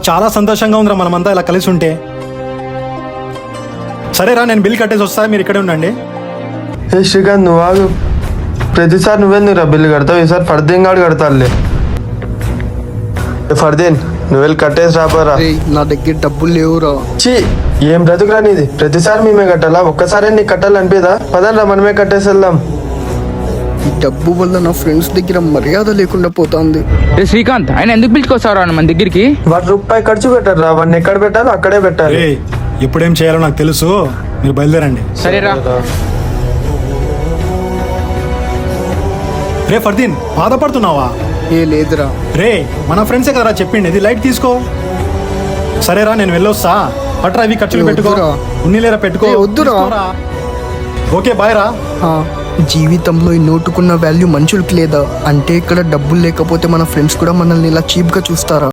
చాలా సంతోషంగా ఉందిరా మనమంతా ఇలా కలిసి ఉంటే. సరేరా, నేను బిల్ కట్టేసి వస్తా, మీరు ఇక్కడే ఉండండి. ఏ శ్రీకాంత్, నువ్వు ఆగు. ప్రతిసారి నువ్వెందుకురా బిల్లు కడతావు? ఈసారి ఫర్దీన్ గాడు కడతాడులే. ఫర్దీన్, నువ్వు వెళ్ళి కట్టేసి రాపోరా. నా దగ్గర డబ్బులు లేవురా. చీ, ఏం బ్రతుకురా నీది? ప్రతిసారి మేమే కట్టాలా? ఒక్కసారి నీకు కట్టాలనిపిదా? పదంరా మనమే కట్టేసి వెళ్దాం. ఈ డబ్బు వల్ల నా ఫ్రెండ్స్ దగ్గర మర్యాద లేకుండా పోతుంది. శ్రీకాంత్, ఆయన ఎందుకు పిలుచుకొస్తారా మన దగ్గరికి? వాడు రూపాయి ఖర్చు పెట్టారా? వాడిని ఎక్కడ పెట్టాలో అక్కడే పెట్టాలి. ఎప్పుడేం చేయాలో నాకు తెలుసు, మీరు బయలుదేరండి. సరేరా. రే ఫర్దీన్, బాధపడుతున్నావా? ఏ లేదురా. రే, మన ఫ్రెండ్సే కదరా చెప్పిండి, ఇది లైట్ తీసుకో. సరేరా, నేను వెళ్ళొస్తా. పట్రా, ఇవి ఖర్చులు పెట్టుకో. వద్దురా. ఉన్నిలేరా పెట్టుకో. వద్దురా. తీసుకోరా. ఓకే, బాయ్ రా. జీవితంలో ఈ నోటుకున్న వాల్యూ మనుషులకి లేదా? అంటే ఇక్కడ డబ్బులు లేకపోతే మన ఫ్రెండ్స్ కూడా మనల్ని ఇలా చీప్గా చూస్తారా?